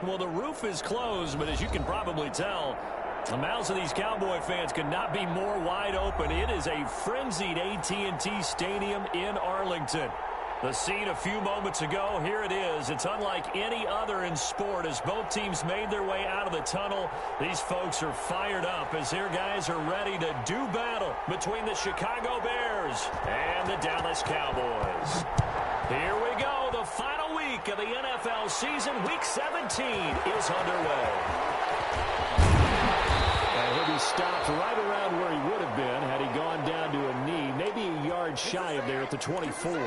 Well, the roof is closed, but as you can probably tell, the mouths of these Cowboy fans could not be more wide open. It is a frenzied AT&T Stadium in Arlington. The scene a few moments ago, here it is. It's unlike any other in sport as both teams made their way out of the tunnel. These folks are fired up as their guys are ready to do battle between the Chicago Bears and the Dallas Cowboys. Here we go. The final week of the NFL season, Week 17, is underway. And he'll be stopped right around where he would have been had he gone down to a knee, maybe a yard shy of there at the 24.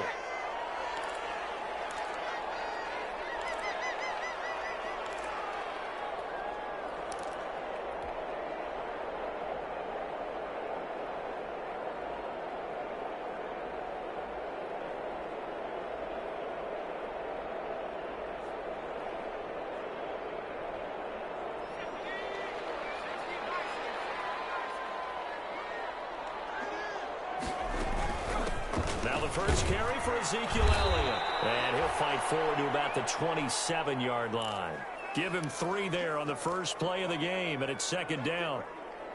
Now the first carry for Ezekiel Elliott. And he'll fight forward to about the 27-yard line. Give him 3 there on the first play of the game, and it's second down.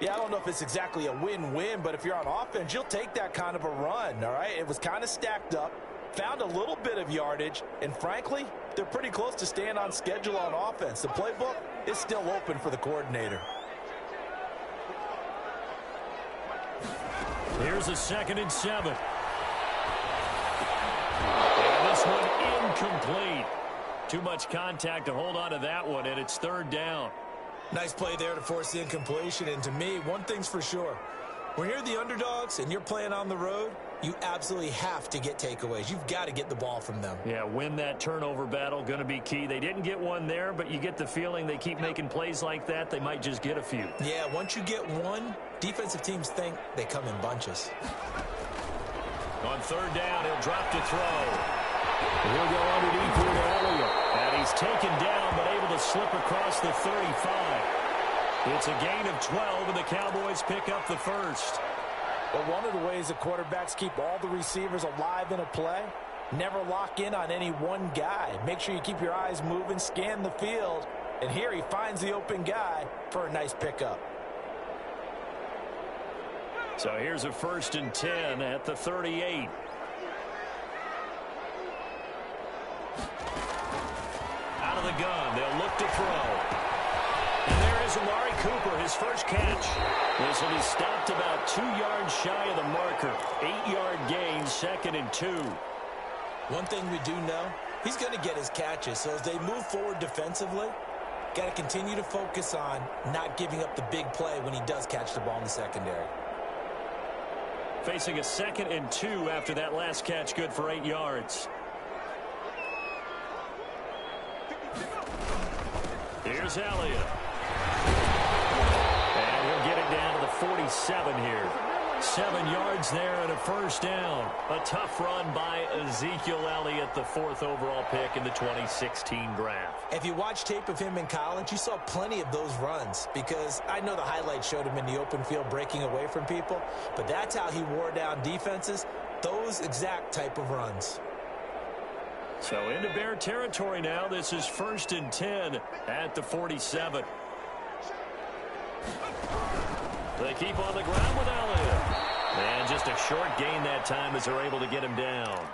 Yeah, I don't know if it's exactly a win-win, but if you're on offense, you'll take that kind of a run, all right? It was kind of stacked up, found a little bit of yardage, and frankly, they're pretty close to staying on schedule on offense. The playbook is still open for the coordinator. Here's a 2nd and 7. And this one incomplete. Too much contact to hold on to that one, and it's 3rd down. Nice play there to force the incompletion, and to me, one thing's for sure. When you're the underdogs and you're playing on the road, you absolutely have to get takeaways. You've got to get the ball from them. Yeah, win that turnover battle, going to be key. They didn't get one there, but you get the feeling they keep making plays like that, they might just get a few. Yeah, once you get one, defensive teams think they come in bunches. On 3rd down, he'll drop to throw. He'll go underneath here to Elliott. And he's taken down, but able to slip across the 35. It's a gain of 12, and the Cowboys pick up the first. Well, one of the ways the quarterbacks keep all the receivers alive in a play, never lock in on any one guy. Make sure you keep your eyes moving, scan the field, and here he finds the open guy for a nice pickup. So here's a 1st and 10 at the 38. Out of the gun, they'll look to throw. And there is Amari Cooper, his first catch. This will be stopped about 2 yards shy of the marker. 8-yard gain, 2nd and 2. One thing we do know, he's going to get his catches. So as they move forward defensively, got to continue to focus on not giving up the big play when he does catch the ball in the secondary. Facing a 2nd and 2 after that last catch, good for 8 yards. Here's Elliott. And he'll get it down to the 47 here. 7 yards there and a 1st down. A tough run by Ezekiel Elliott, the 4th overall pick in the 2016 draft. If you watch tape of him in college, you saw plenty of those runs because I know the highlights showed him in the open field breaking away from people, but that's how he wore down defenses, those exact type of runs. So into Bear territory now. This is 1st and 10 at the 47. They keep on the ground with Elliott. And just a short gain that time as they're able to get him down.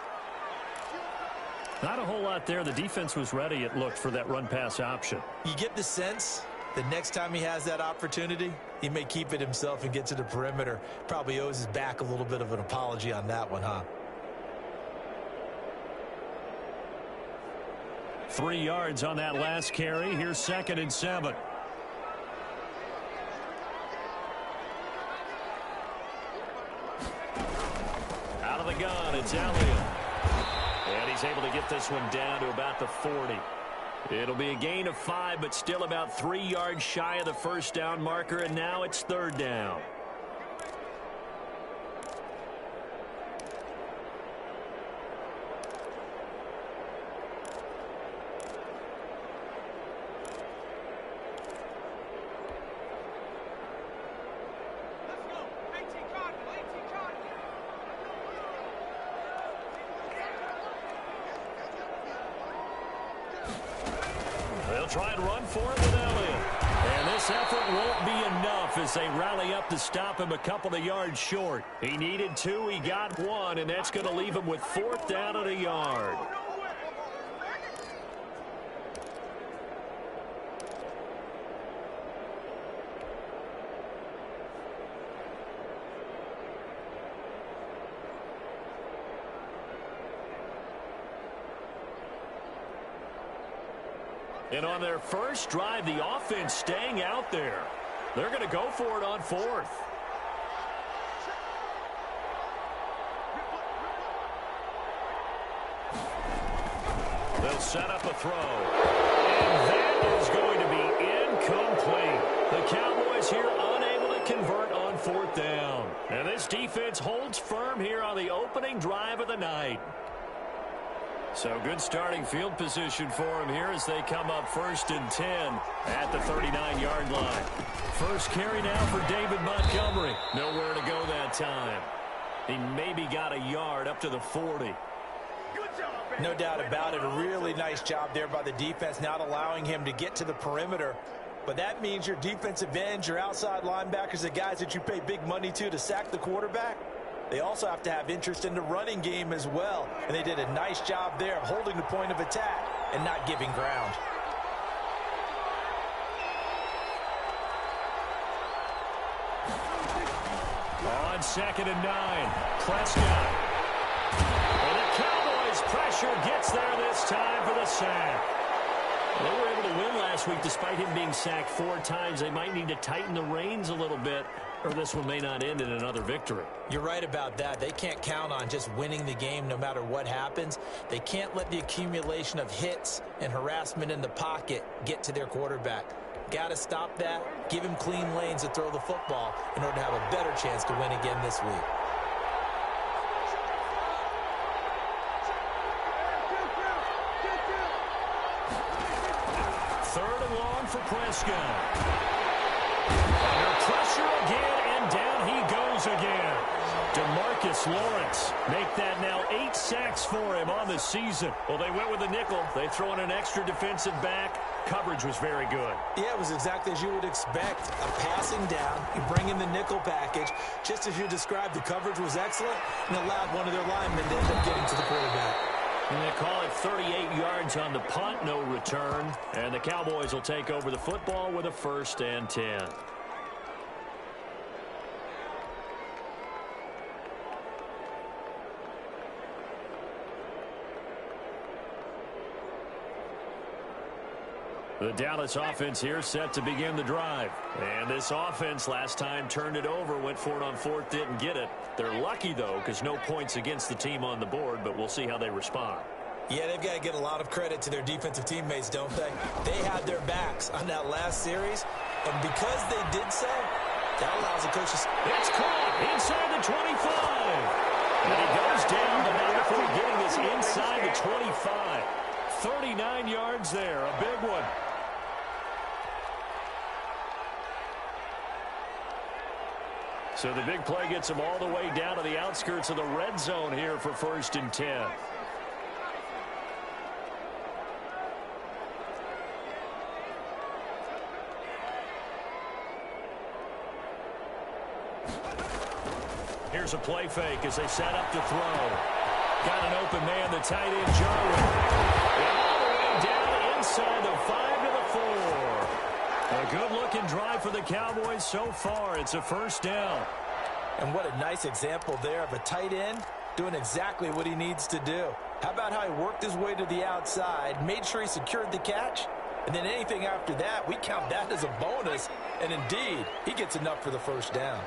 Not a whole lot there. The defense was ready, it looked, for that run-pass option. You get the sense the next time he has that opportunity, he may keep it himself and get to the perimeter. Probably owes his back a little bit of an apology on that one, huh? 3 yards on that last carry. Here's 2nd and 7. Out of the gun, it's Elliott. And he's able to get this one down to about the 40. It'll be a gain of 5, but still about 3 yards shy of the 1st down marker, and now it's 3rd down. try and run for it with Elliott. And this effort won't be enough as they rally up to stop him a couple of yards short. He needed 2, he got 1, and that's going to leave him with 4th down and a yard. And on their first drive, the offense staying out there. They're going to go for it on 4th. They'll set up a throw. And that is going to be incomplete. The Cowboys here unable to convert on 4th down. And this defense holds firm here on the opening drive of the night. So good starting field position for him here as they come up 1st and 10 at the 39-yard line. First carry now for David Montgomery. Nowhere to go that time. He maybe got a yard up to the 40. No doubt about it. A really nice job there by the defense, not allowing him to get to the perimeter. But that means your defensive ends, your outside linebackers, the guys that you pay big money to sack the quarterback, they also have to have interest in the running game as well. And they did a nice job there of holding the point of attack and not giving ground. On 2nd and 9, Prescott. And the Cowboys pressure gets there this time for the sack. They were able to win last week despite him being sacked 4 times. They might need to tighten the reins a little bit, or this one may not end in another victory. You're right about that. They can't count on just winning the game no matter what happens. They can't let the accumulation of hits and harassment in the pocket get to their quarterback. Got to stop that, give him clean lanes to throw the football in order to have a better chance to win again this week. Third and long for Prescott. Under pressure again, and down he goes again. DeMarcus Lawrence make that now 8 sacks for him on the season. Well, they went with a nickel. They throw in an extra defensive back. Coverage was very good. Yeah, it was exactly as you would expect. A passing down. You bring in the nickel package. Just as you described, the coverage was excellent and allowed one of their linemen to end up getting to the quarterback. And they call it 38 yards on the punt, no return. And the Cowboys will take over the football with a 1st and 10. The Dallas offense here set to begin the drive. And this offense last time turned it over, went for it on 4th, didn't get it. They're lucky, though, because no points against the team on the board, but we'll see how they respond. Yeah, they've got to get a lot of credit to their defensive teammates, don't they? They had their backs on that last series, and because they did so, that allows the coaches. It's caught inside the 25. And he goes down, but not before getting this inside the 25. 39 yards there, a big one. So the big play gets him all the way down to the outskirts of the red zone here for 1st and 10. Here's a play fake as they set up to throw. Got an open man, the tight end, Jarwin. And all the way down inside the 5 to the 4. A good-looking drive for the Cowboys so far. It's a 1st down. And what a nice example there of a tight end doing exactly what he needs to do. How about how he worked his way to the outside, made sure he secured the catch, and then anything after that, we count that as a bonus. And indeed, he gets enough for the 1st down.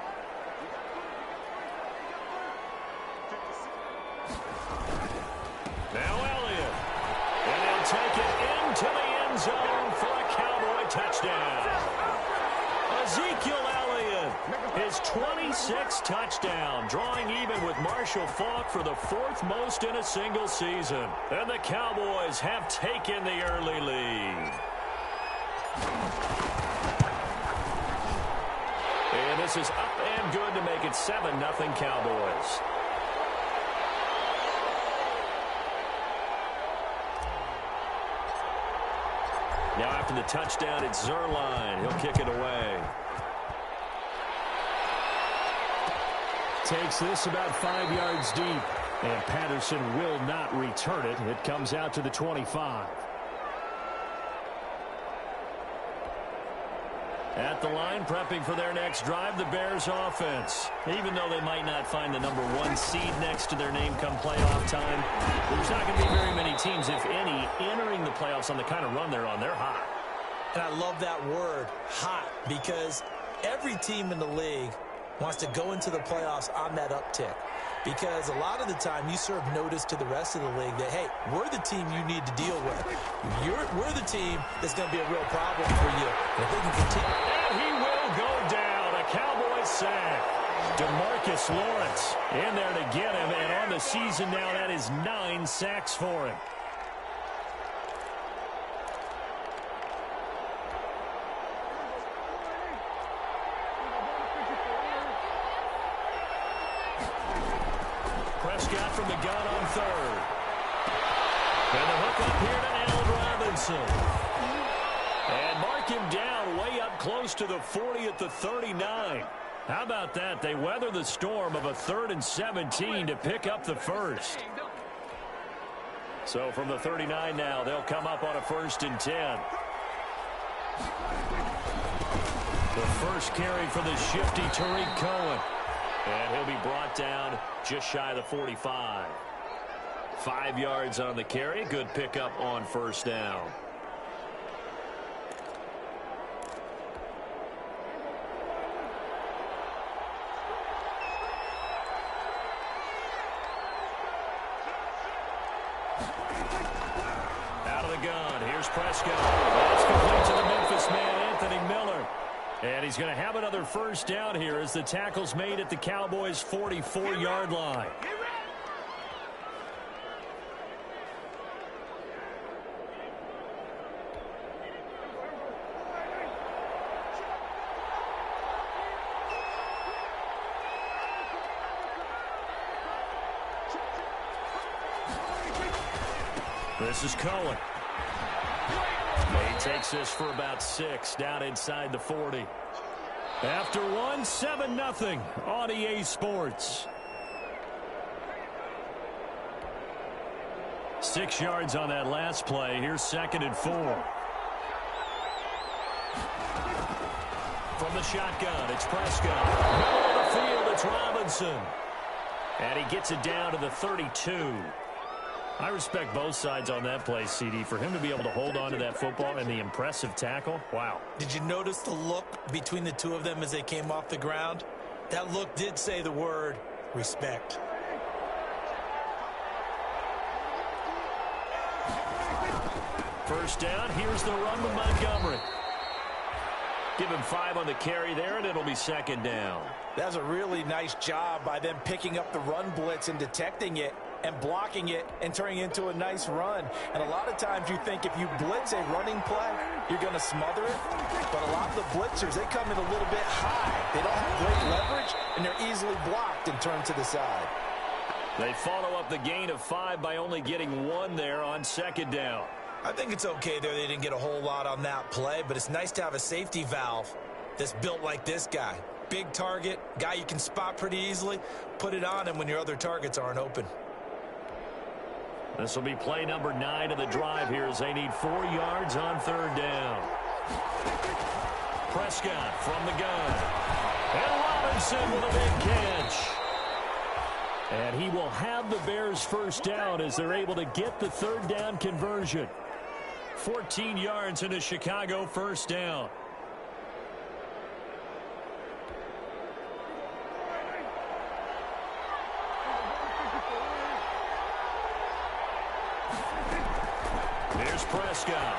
Now Elliott. And he'll take it into the end zone for a Cowboy touchdown. Ezekiel Elliott, his 26th touchdown, drawing even with Marshall Faulk for the 4th most in a single season. And the Cowboys have taken the early lead. And this is up and good to make it 7-0 Cowboys. Now after the touchdown, it's Zerline. He'll kick it away. Takes this about 5 yards deep. And Patterson will not return it. It comes out to the 25. At the line, prepping for their next drive, the Bears offense. Even though they might not find the #1 seed next to their name come playoff time, there's not going to be very many teams, if any, entering the playoffs on the kind of run they're on. They're hot. And I love that word, hot, because every team in the league wants to go into the playoffs on that uptick. Because a lot of the time you serve notice to the rest of the league that, hey, we're the team you need to deal with. We're the team that's going to be a real problem for you. And if they can continue. And he will go down. A Cowboys sack. DeMarcus Lawrence in there to get him. And on the season now, that is 9 sacks for him. Prescott from the gun on third. And the hook up here to Allen Robinson. And mark him down way up close to the 40 at the 39. How about that? They weather the storm of a 3rd and 17 to pick up the first. So from the 39 now, they'll come up on a 1st and 10. The first carry for the shifty Tariq Cohen. And he'll be brought down just shy of the 45. 5 yards on the carry. Good pickup on 1st down. Out of the gun. Here's Prescott. That's complete to the Memphis man, Anthony Miller. And he's going to have another 1st down here as the tackle's made at the Cowboys' 44-yard line. This is Cohen. He takes this for about 6 down inside the 40. After 1, 7-0 on EA Sports. 6 yards on that last play. Here's 2nd and 4. From the shotgun, it's Prescott. Middle of the field, it's Robinson. And he gets it down to the 32. I respect both sides on that play, CD. For him to be able to hold on to that football and the impressive tackle, wow. Did you notice the look between the two of them as they came off the ground? That look did say the word respect. First down, here's the run with Montgomery. Give him 5 on the carry there, and it'll be 2nd down. That's a really nice job by them picking up the run blitz and detecting it and blocking it and turning it into a nice run. And a lot of times you think if you blitz a running play, you're going to smother it. But a lot of the blitzers, they come in a little bit high. They don't have great leverage, and they're easily blocked and turned to the side. They follow up the gain of 5 by only getting 1 there on 2nd down. I think it's okay there. They didn't get a whole lot on that play, but it's nice to have a safety valve that's built like this guy. Big target, guy you can spot pretty easily. Put it on him when your other targets aren't open. This will be play number 9 of the drive here as they need 4 yards on 3rd down. Prescott from the gun. And Robinson with a big catch. And he will have the Bears' 1st down as they're able to get the 3rd down conversion. 14 yards into Chicago 1st down. Here's Prescott.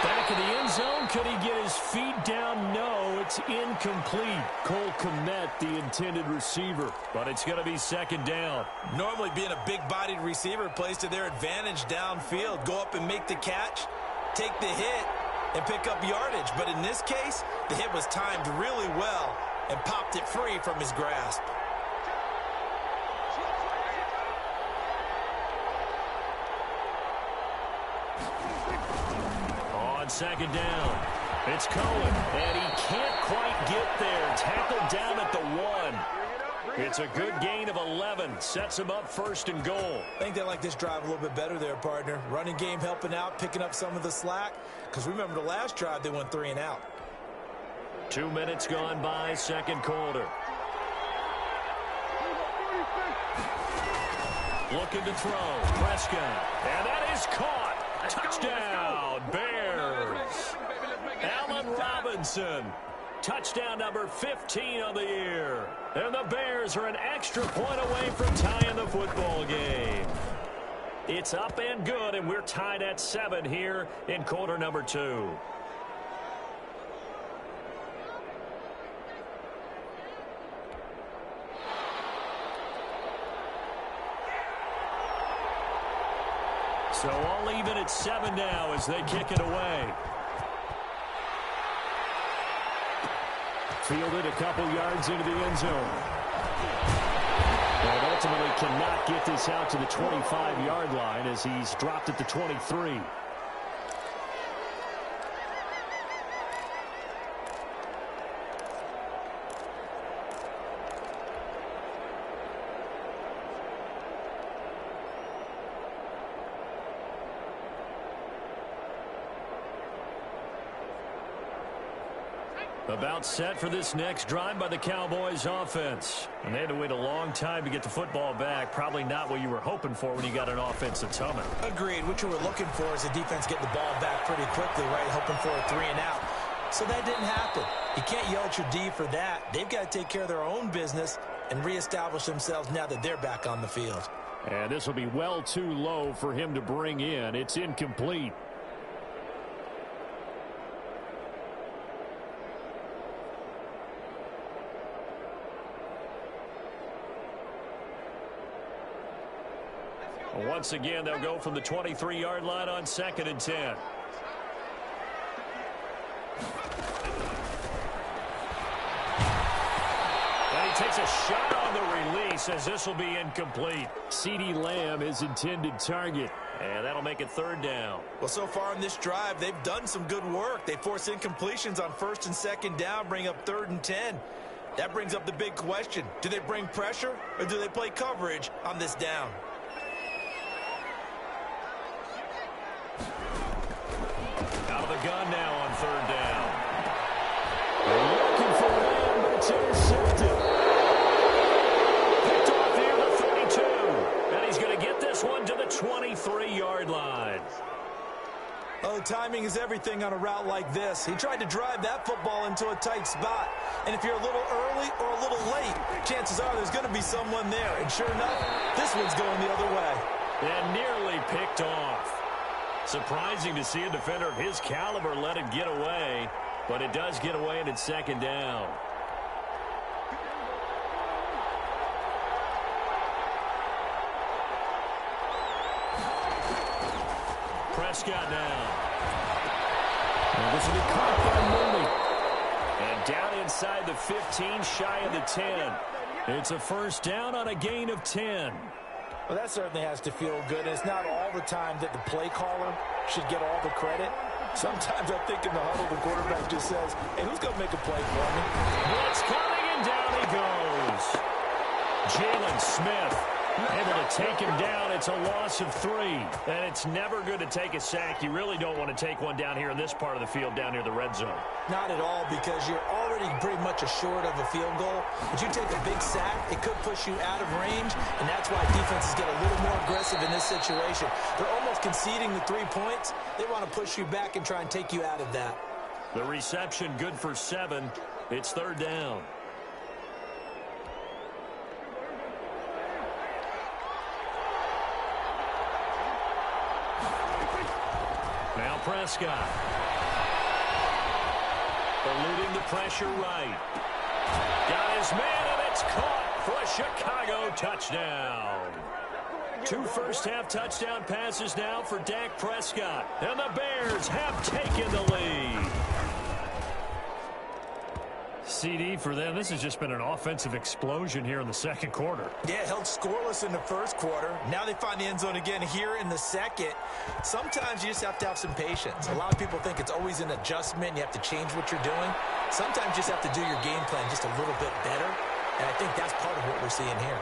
Back in the end zone. Could he get his feet down? No, it's incomplete. Cole Kmet, the intended receiver. But it's going to be 2nd down. Normally being a big-bodied receiver plays to their advantage downfield. Go up and make the catch, take the hit, and pick up yardage. But in this case, the hit was timed really well and popped it free from his grasp. on second down. It's Cohen, and he can't quite get there. Tackled down at the 1. It's a good gain of 11. Sets him up first and goal. I think they like this drive a little bit better there, partner. Running game helping out, picking up some of the slack. Because remember the last drive, they went 3 and out. 2 minutes gone by, second quarter. Looking to throw. Prescott. And that is caught. Touchdown, Bears. Allen Robinson. Touchdown number 15 on the year. And the Bears are an extra point away from tying the football game. It's up and good, and we're tied at 7 here in quarter number 2. So all even at 7 now as they kick it away. Fielded a couple yards into the end zone. And ultimately cannot get this out to the 25-yard line as he's dropped at the 23. About set for this next drive by the Cowboys offense. And they had to wait a long time to get the football back. Probably not what you were hoping for when you got an offense that's humming. Agreed. What you were looking for is the defense getting the ball back pretty quickly, right? Hoping for a 3 and out. So that didn't happen. You can't yell at your D for that. They've got to take care of their own business and reestablish themselves now that they're back on the field. And this will be well too low for him to bring in. It's incomplete. Once again, they'll go from the 23-yard line on 2nd and 10. And he takes a shot on the release as this will be incomplete. CeeDee Lamb, his intended target. And that'll make it 3rd down. Well, so far in this drive, they've done some good work. They force incompletions on 1st and 2nd down, bring up 3rd and 10. That brings up the big question. Do they bring pressure or do they play coverage on this down? Out of the gun now on 3rd down. Looking for Lamb, but it's intercepted. Picked off near the 32. And he's going to get this one to the 23-yard line. Oh, timing is everything on a route like this. He tried to drive that football into a tight spot. And if you're a little early or a little late, chances are there's going to be someone there. And sure enough, this one's going the other way. And nearly picked off. Surprising to see a defender of his caliber let it get away, but it does get away and it's 2nd down. Prescott now. And this will be caught by Mooney. And down inside the 15, shy of the 10. It's a 1st down on a gain of 10. Well, that certainly has to feel good. And it's not all the time that the play caller should get all the credit. Sometimes I think in the huddle, the quarterback just says, hey, who's going to make a play for me? Blitz coming, and down he goes. Jalen Smith able to take him down. It's a loss of 3. And it's never good to take a sack. You really don't want to take one down here in this part of the field down near the red zone. Not at all, because you're already pretty much assured of a field goal. But you take a big sack, it could push you out of range, and that's why defenses get a little more aggressive in this situation. They're almost conceding the 3 points. They want to push you back and try and take you out of that. The reception good for 7. It's 3rd down. Now Prescott. Eluding the pressure right. Got his man, and it's caught for a Chicago touchdown. 2 first-half touchdown passes now for Dak Prescott. And the Bears have taken the lead. CD for them. This has just been an offensive explosion here in the second quarter. Yeah, held scoreless in the first quarter. Now they find the end zone again here in the second. Sometimes you just have to have some patience. A lot of people think it's always an adjustment. You have to change what you're doing. Sometimes you just have to do your game plan just a little bit better. And I think that's part of what we're seeing here.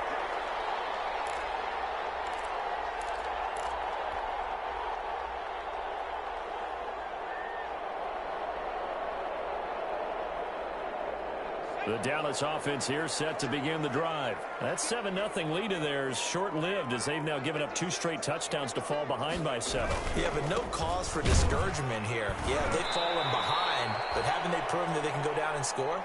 The Dallas offense here set to begin the drive. That 7-0 lead of theirs short-lived as they've now given up 2 straight touchdowns to fall behind by 7. Yeah, but no cause for discouragement here. Yeah, they've fallen behind, but haven't they proven that they can go down and score?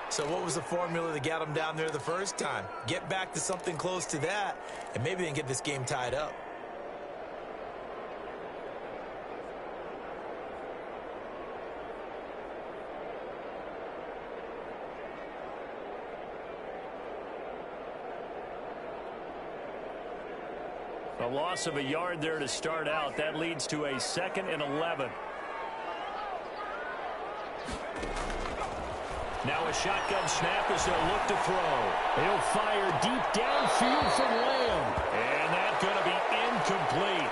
So what was the formula that got them down there the first time? Get back to something close to that, and maybe they can get this game tied up. A loss of a yard there to start out. That leads to a 2nd and 11. Now a shotgun snap as they'll look to throw. He'll fire deep downfield from Lamb. And that's going to be incomplete.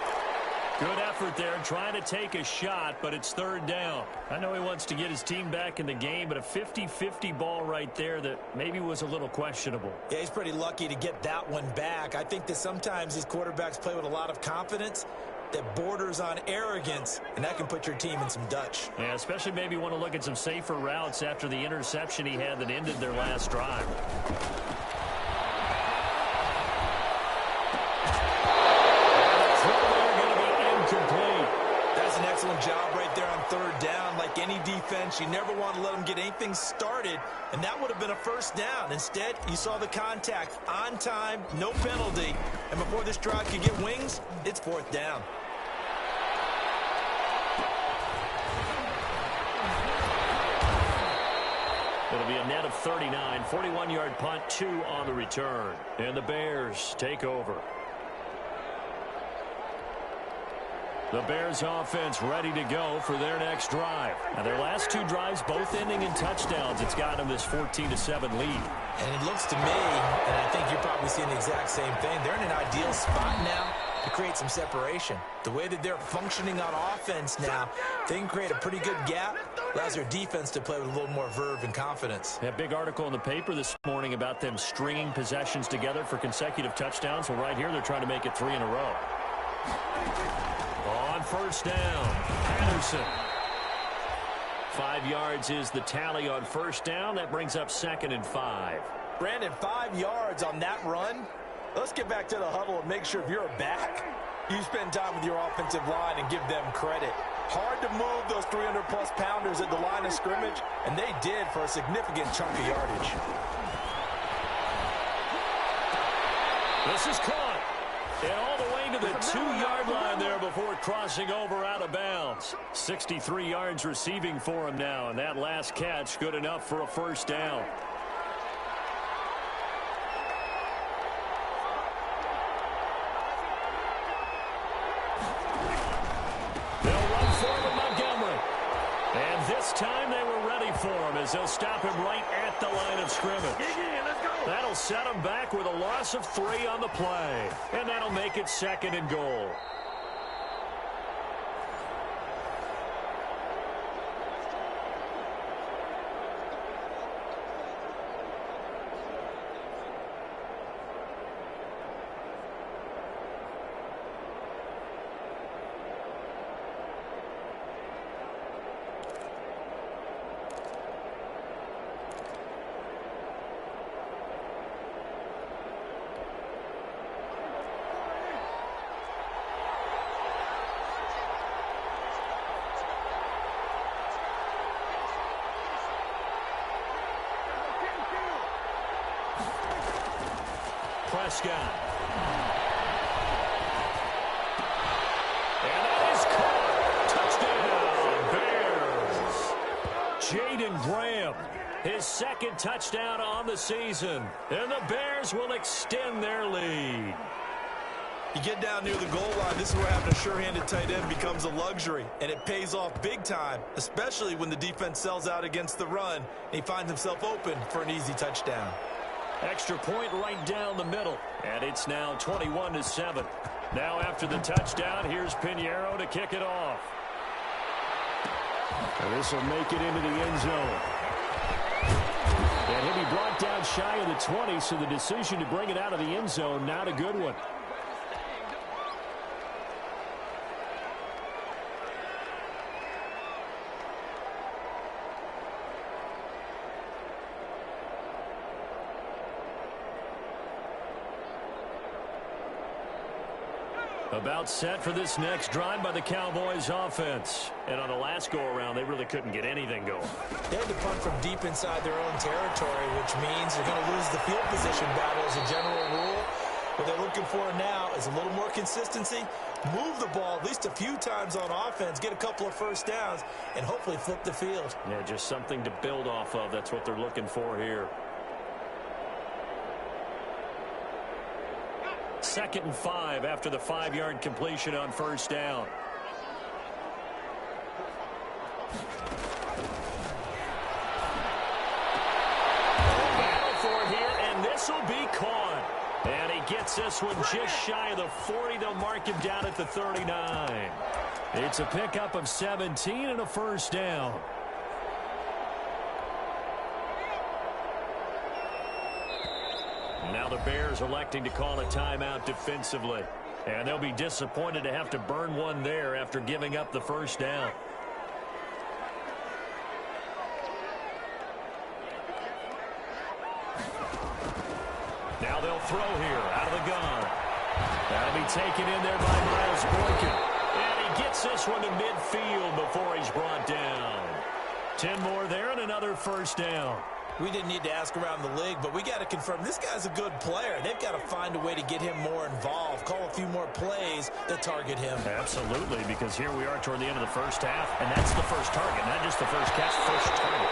Good effort there trying to take a shot, but it's 3rd down. I know he wants to get his team back in the game, but a 50-50 ball right there that maybe was a little questionable. Yeah, he's pretty lucky to get that one back. I think that sometimes these quarterbacks play with a lot of confidence that borders on arrogance, and that can put your team in some Dutch. Yeah, especially maybe want to look at some safer routes after the interception he had that ended their last drive. That's an excellent job right there on 3rd down. Like any defense, you never want to let them get anything started, and that would have been a 1st down. Instead, you saw the contact on time, no penalty, and before this drive could get wings, it's 4th down. It'll be a net of 39, 41-yard punt, 2 on the return. And the Bears take over. The Bears offense ready to go for their next drive. Now their last 2 drives both ending in touchdowns. It's got them this 14-7 lead. And it looks to me, and I think you're probably seeing the exact same thing, they're in an ideal spot now to create some separation. The way that they're functioning on offense now, they can create a pretty good gap. Allows their defense to play with a little more verve and confidence. That big article in the paper this morning about them stringing possessions together for consecutive touchdowns. Well, right here they're trying to make it 3 in a row. On 1st down, Patterson. 5 yards is the tally on 1st down. That brings up 2nd and 5. Brandon, 5 yards on that run. Let's get back to the huddle and make sure if you're a back, you spend time with your offensive line and give them credit. Hard to move those 300-plus pounders at the line of scrimmage, and they did for a significant chunk of yardage. This is caught. And all the way to the 2-yard line there before crossing over out of bounds. 63 yards receiving for him now, and that last catch good enough for a 1st down. They'll run for him with Montgomery. And this time they were ready for him as they'll stop him right at the line of scrimmage. That'll set him back with a loss of 3 on the play. And that'll make it 2nd and goal. Prescott. And that is caught. Touchdown, Bears. Jaden Graham, his 2nd touchdown on the season. And the Bears will extend their lead. You get down near the goal line, this is where having a sure-handed tight end becomes a luxury, and it pays off big time, especially when the defense sells out against the run, and he finds himself open for an easy touchdown. Extra point right down the middle, and it's now 21-7. Now after the touchdown, here's Pinheiro to kick it off. And this will make it into the end zone. And he'll be brought down shy of the 20, so the decision to bring it out of the end zone, not a good one. About set for this next drive by the Cowboys offense. And on the last go-around, they really couldn't get anything going. They had to punt from deep inside their own territory, which means they're going to lose the field position battle as a general rule. What they're looking for now is a little more consistency, move the ball at least a few times on offense, get a couple of first downs, and hopefully flip the field. Yeah, just something to build off of. That's what they're looking for here. 2nd and 5 after the 5-yard completion on first down. Battle for it here, and this will be caught. And he gets this one just shy of the 40. They'll mark him down at the 39. It's a pickup of 17 and a first down. Now the Bears electing to call a timeout defensively. And they'll be disappointed to have to burn one there after giving up the first down. Now they'll throw here out of the gun. That'll be taken in there by Miles Boykin. And he gets this one to midfield before he's brought down. 10 more there and another first down. We didn't need to ask around the league, but we got to confirm this guy's a good player. They've got to find a way to get him more involved, call a few more plays that target him. Absolutely, because here we are toward the end of the first half, and that's the first target, not just the first catch, first target.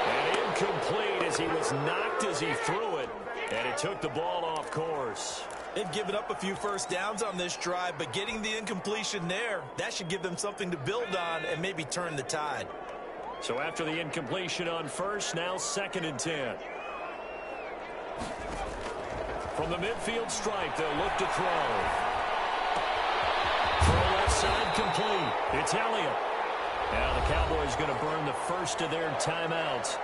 And incomplete as he was knocked as he threw it, and it took the ball off course. They've given up a few first downs on this drive, but getting the incompletion there, that should give them something to build on and maybe turn the tide. So after the incompletion on first, now 2nd and 10. From the midfield stripe, they'll look to throw. Throw left side complete. It's Elliott. Now the Cowboys going to burn the first of their timeouts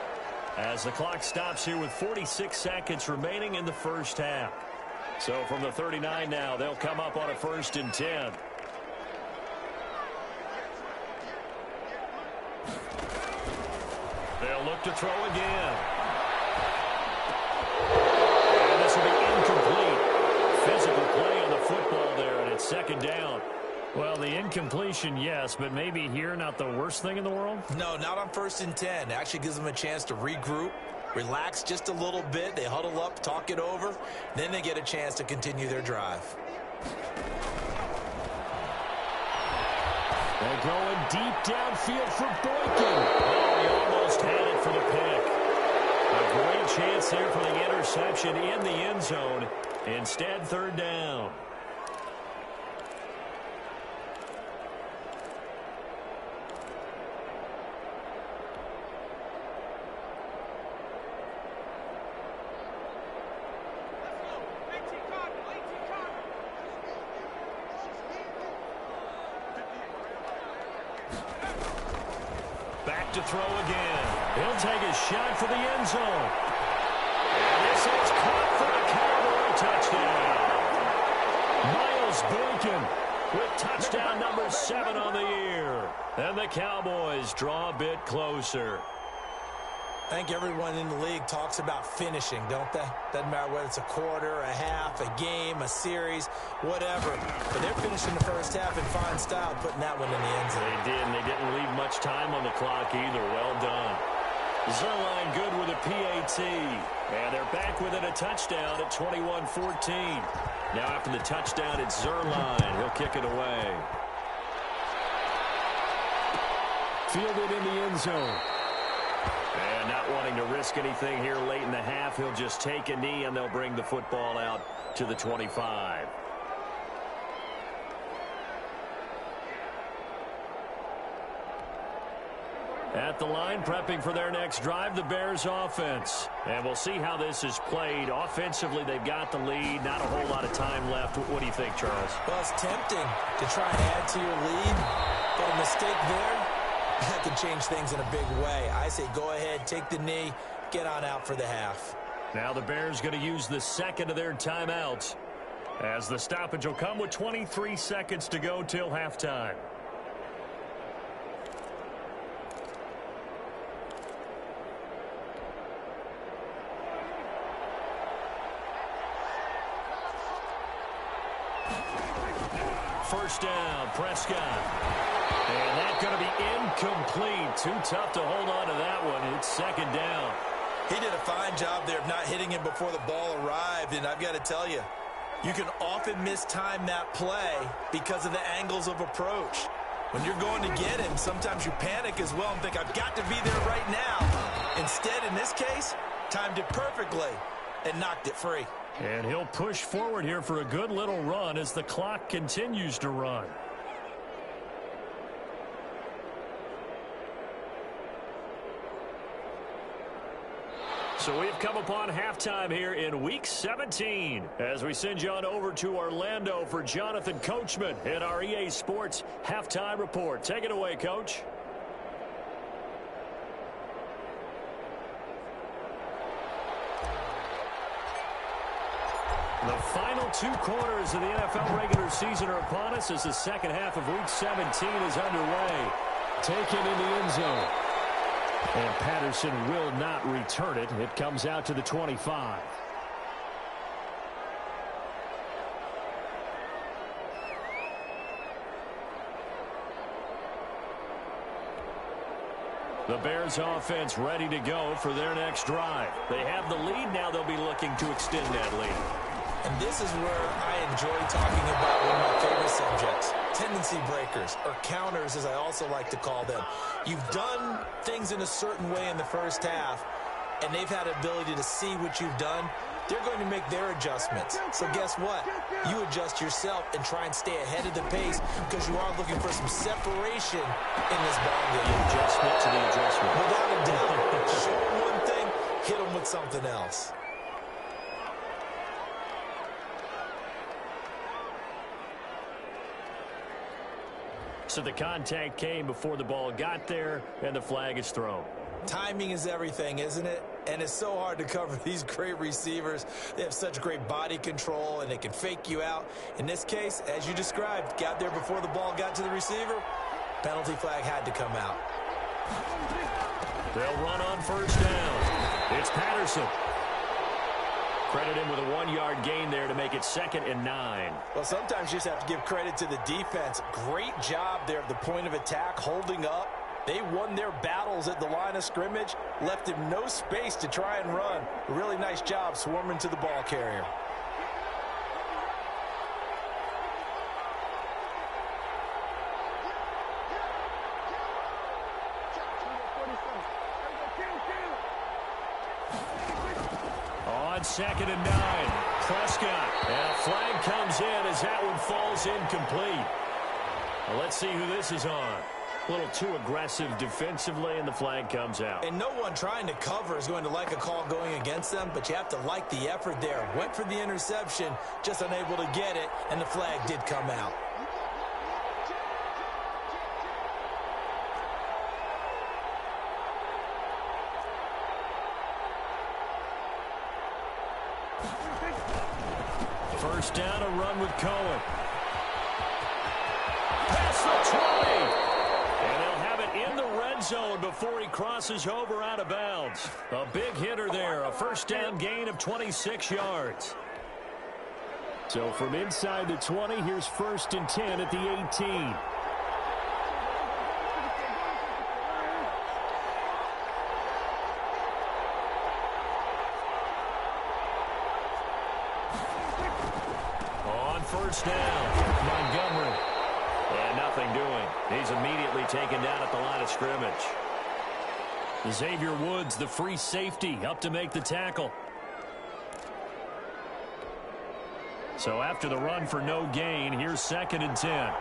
as the clock stops here with 46 seconds remaining in the first half. So from the 39 now, they'll come up on a 1st and 10. They'll look to throw again. And this will be incomplete. Physical play on the football there, and it's 2nd down. Well, the incompletion, yes, but maybe here not the worst thing in the world? No, not on 1st and 10. It actually gives them a chance to regroup, relax just a little bit. They huddle up, talk it over. Then they get a chance to continue their drive. They're going deep downfield for Boykin. Oh, he almost had it for the pick. A great chance there for the interception in the end zone. Instead, 3rd down. To throw again. He'll take a shot for the end zone. And this is caught for a Cowboy touchdown. Miles Boykin with touchdown number 7 on the year. And the Cowboys draw a bit closer. I think everyone in the league talks about finishing, don't they? Doesn't matter whether it's a quarter, a half, a game, a series, whatever. But they're finishing the first half in fine style, putting that one in the end zone. They did, and they didn't leave much time on the clock either. Well done. Zerline good with a PAT. And they're back within a touchdown at 21-14. Now after the touchdown, it's Zerline. He'll kick it away. Fielded in the end zone. And not wanting to risk anything here late in the half, he'll just take a knee, and they'll bring the football out to the 25. At the line, prepping for their next drive, the Bears offense. And we'll see how this is played. Offensively, they've got the lead. Not a whole lot of time left. What do you think, Charles? Well, it's tempting to try and add to your lead, but a mistake there, that could change things in a big way. I say go ahead, take the knee, get on out for the half. Now the Bears going to use the second of their timeouts, as the stoppage will come with 23 seconds to go till halftime. First down, Prescott. And that's going to be incomplete. Too tough to hold on to that one. It's second down. He did a fine job there of not hitting him before the ball arrived, and I've got to tell you, you can often mistime that play because of the angles of approach. When you're going to get him, sometimes you panic as well and think, I've got to be there right now. Instead, in this case, timed it perfectly and knocked it free. And he'll push forward here for a good little run as the clock continues to run. So we've come upon halftime here in Week 17 as we send you on over to Orlando for Jonathan Coachman in our EA Sports Halftime Report. Take it away, Coach. The final two quarters of the NFL regular season are upon us as the second half of Week 17 is underway. Taken in the end zone. And Patterson will not return it. It comes out to the 25. The Bears offense ready to go for their next drive. They have the lead. Now they'll be looking to extend that lead. And this is where I enjoy talking about one of my favorite subjects, tendency breakers, or counters as I also like to call them. You've done things in a certain way in the first half, and they've had the ability to see what you've done. They're going to make their adjustments. So guess what? You adjust yourself and try and stay ahead of the pace because you are looking for some separation in this ball game. The adjustment to the adjustment. Without a doubt. Show them one thing, hit them with something else. So the contact came before the ball got there, and the flag is thrown. Timing is everything, isn't it? And it's so hard to cover these great receivers. They have such great body control, and they can fake you out. In this case, as you described, got there before the ball got to the receiver. Penalty flag had to come out. They'll run on first down. It's Patterson. Credit him with a 1-yard gain there to make it 2nd and 9. Well, sometimes you just have to give credit to the defense. Great job there at the point of attack, holding up. They won their battles at the line of scrimmage, left him no space to try and run. A really nice job swarming to the ball carrier. On 2nd and 9, Prescott. And a flag comes in as that one falls incomplete. Well, let's see who this is on. A little too aggressive defensively, and the flag comes out. And no one trying to cover is going to like a call going against them, but you have to like the effort there. Went for the interception, just unable to get it, and the flag did come out. First down, a run with Cohen. Past the 20. And they'll have it in the red zone before he crosses over out of bounds. A big hitter there, a first down gain of 26 yards. So from inside the 20, here's 1st and 10 at the 18. First down, Montgomery. And nothing doing. He's immediately taken down at the line of scrimmage. Xavier Woods, the free safety, up to make the tackle. So after the run for no gain, here's 2nd and 10.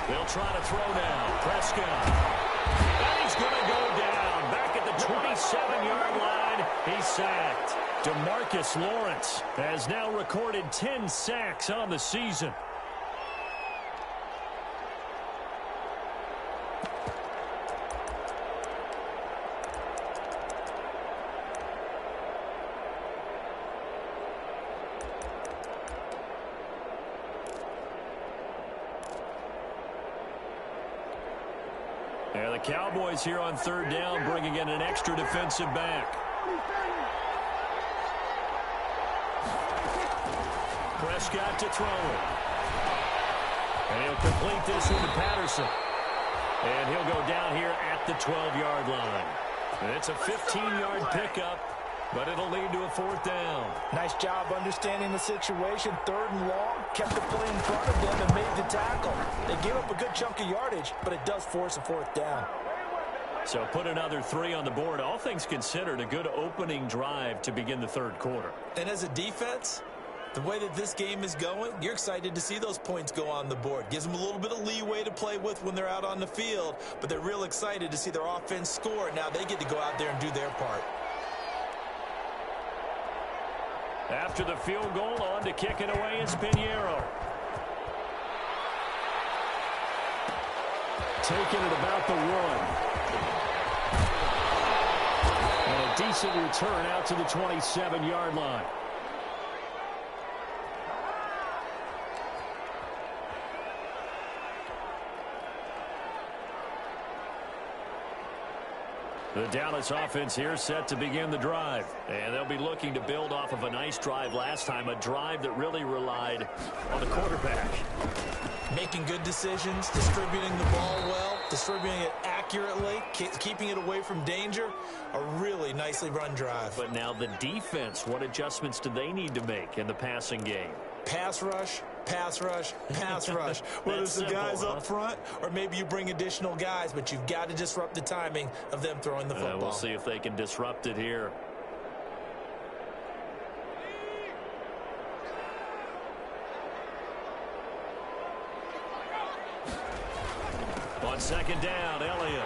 They'll try to throw now. Prescott. And he's going to go down. Back at the 27-yard line. He's sacked. DeMarcus Lawrence has now recorded 10 sacks on the season. The Cowboys here on third down, bringing in an extra defensive back. Prescott to throw it. And he'll complete this one to Patterson. And he'll go down here at the 12-yard line. And it's a 15-yard pickup, but it'll lead to a fourth down. Nice job understanding the situation. Third and long, kept the play in front of them and made the tackle. They gave up a good chunk of yardage, but it does force a fourth down. So put another 3 on the board. All things considered, a good opening drive to begin the third quarter. And as a defense, the way that this game is going, you're excited to see those points go on the board. Gives them a little bit of leeway to play with when they're out on the field, but they're real excited to see their offense score. Now they get to go out there and do their part. After the field goal, on to kick it away is Pinheiro. Taking it about the 1. And a decent return out to the 27-yard line. The Dallas offense here set to begin the drive. And they'll be looking to build off of a nice drive last time, a drive that really relied on the quarterback. Making good decisions, distributing the ball well, distributing it accurately, keeping it away from danger. A really nicely run drive. But now the defense, what adjustments do they need to make in the passing game? Pass rush, pass rush, pass rush. Whether it's the guys up front or maybe you bring additional guys, but you've got to disrupt the timing of them throwing the football. We'll see if they can disrupt it here. On second down, Elliott.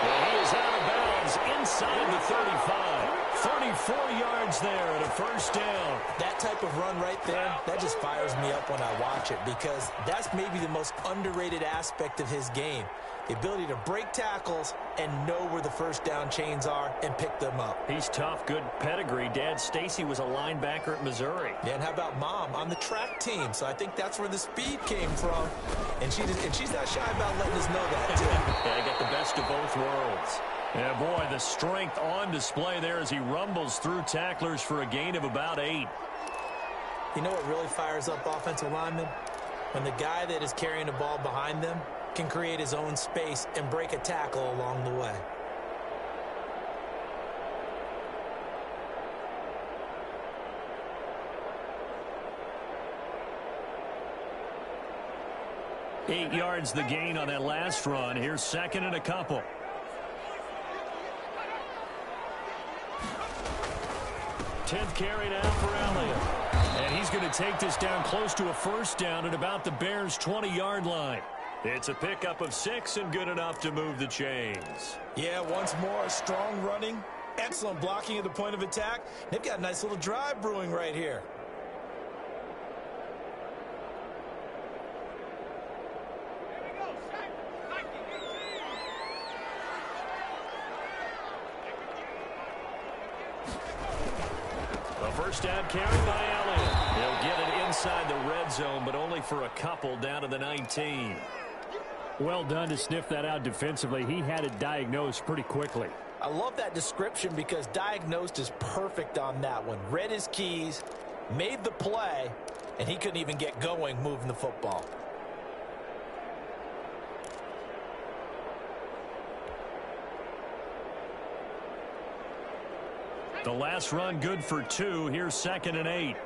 Well, he is out of bounds inside the 35. 34 yards there and a first down. That type of run right there, that just fires me up when I watch it because that's maybe the most underrated aspect of his game. The ability to break tackles and know where the first down chains are and pick them up. He's tough, good pedigree. Dad Stacy was a linebacker at Missouri. Yeah, and how about Mom on the track team? So I think that's where the speed came from. And she's not shy about letting us know that, too. Yeah, got the best of both worlds. Yeah, boy, the strength on display there as he rumbles through tacklers for a gain of about 8. You know what really fires up offensive linemen? When the guy that is carrying the ball behind them can create his own space and break a tackle along the way. Eight yards the gain on that last run. Here's second and a couple. Tenth carry now for Elliott. And he's going to take this down close to a first down at about the Bears' 20-yard line. It's a pickup of 6 and good enough to move the chains. Yeah, once more, strong running, excellent blocking at the point of attack. They've got a nice little drive brewing right here. First down carry by Elliott. He'll get it inside the red zone, but only for a couple down to the 19. Well done to sniff that out defensively. He had it diagnosed pretty quickly. I love that description because diagnosed is perfect on that one. Read his keys, made the play, and he couldn't even get going moving the football. The last run good for 2. Here's second and 8.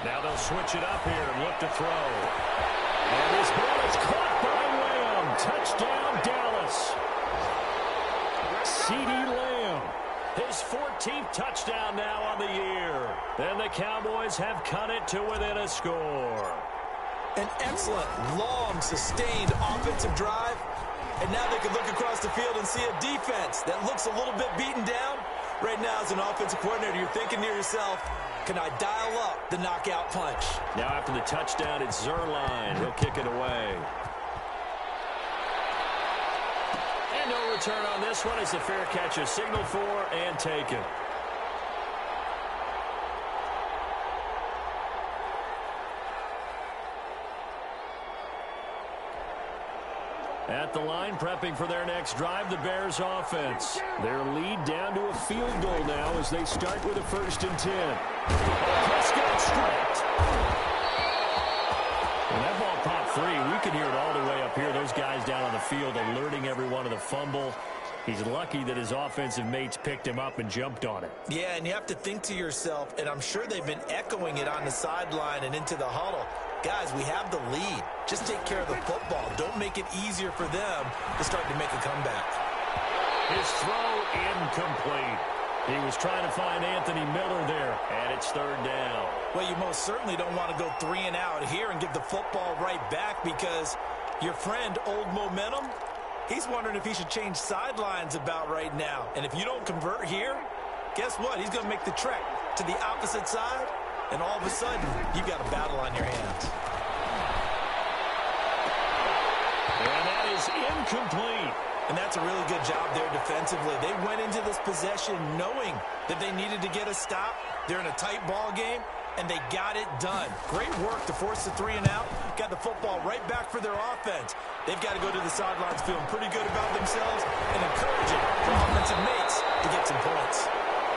Now they'll switch it up here and look to throw. And this ball is caught by Lamb. Touchdown, Dallas. CeeDee Lamb. His 14th touchdown now on the year. And the Cowboys have cut it to within a score. An excellent, long, sustained offensive drive. And now they can look across the field and see a defense that looks a little bit beaten down. Right now, as an offensive coordinator, you're thinking to yourself, can I dial up the knockout punch? Now after the touchdown, it's Zerline. He'll kick it away. And no return on this one as the fair catch is signaled for and taken. At the line, prepping for their next drive, the Bears offense. Their lead down to a field goal now as they start with a 1st and 10. Prescott stripped. And that ball popped free. We can hear it all the way up here. Those guys down on the field alerting everyone of the fumble. He's lucky that his offensive mates picked him up and jumped on it. Yeah, and you have to think to yourself, and I'm sure they've been echoing it on the sideline and into the huddle. Guys, we have the lead. Just take care of the football. Don't make it easier for them to start to make a comeback. His throw incomplete. He was trying to find Anthony Miller there, and it's 3rd down. Well, you most certainly don't want to go 3 and out here and give the football right back because your friend, Old Momentum, he's wondering if he should change sidelines about right now. And if you don't convert here, guess what? He's going to make the trek to the opposite side, and all of a sudden, you've got a battle on your hands. And that is incomplete. And that's a really good job there defensively. They went into this possession knowing that they needed to get a stop. They're in a tight ball game, and they got it done. Great work to force the 3 and out. Got the football right back for their offense. They've got to go to the sidelines feeling pretty good about themselves and encouraging their offensive mates to get some points.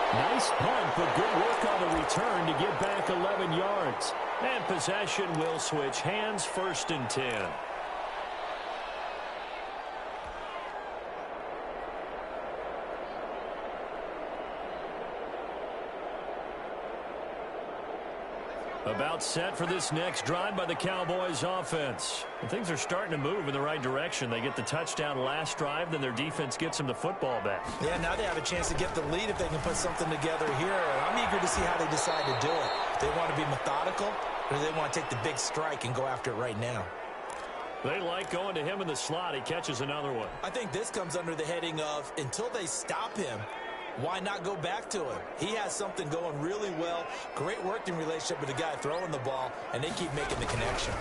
Nice punt, but good work on the return to get back 11 yards. And possession will switch hands, 1st and 10. About set for this next drive by the Cowboys offense. And things are starting to move in the right direction. They get the touchdown last drive, then their defense gets them the football back. Yeah, now they have a chance to get the lead if they can put something together here. I'm eager to see how they decide to do it. They want to be methodical, or do they want to take the big strike and go after it right now? They like going to him in the slot. He catches another one. I think this comes under the heading of until they stop him, why not go back to him? He has something going really well. Great working relationship with the guy throwing the ball, and they keep making the connection.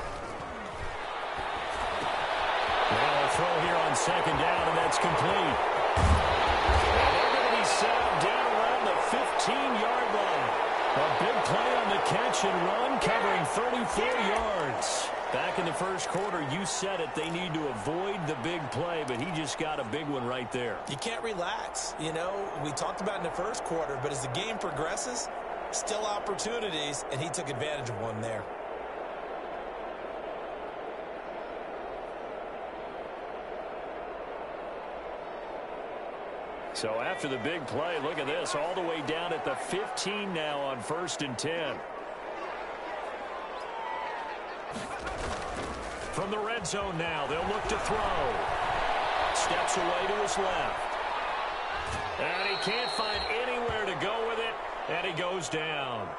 Now a throw here on 2nd down, and that's complete. And they're going to be set up down around the 15-yard line. A big play on the catch and run, covering 34 yards. Back in the 1st quarter, you said it, they need to avoid the big play, but he just got a big one right there. You can't relax. You know, we talked about in the 1st quarter, but as the game progresses, still opportunities, and he took advantage of one there. So after the big play, look at this, all the way down at the 15 now on 1st and 10. From the red zone now, they'll look to throw. Steps away to his left. And he can't find anywhere to go with it, and he goes down.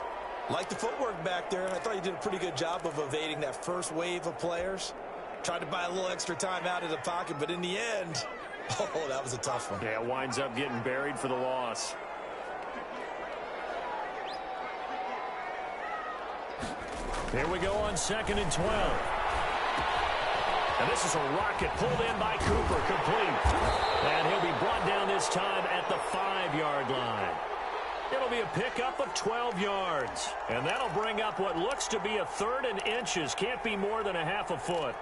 Like the footwork back there, I thought he did a pretty good job of evading that first wave of players. Tried to buy a little extra time out of the pocket, but in the end, oh, that was a tough one. Yeah, winds up getting buried for the loss. Here we go on 2nd and 12. And this is a rocket pulled in by Cooper, complete. And he'll be brought down this time at the 5-yard line. It'll be a pickup of 12 yards. And that'll bring up what looks to be a 3rd and inches. Can't be more than a half a foot.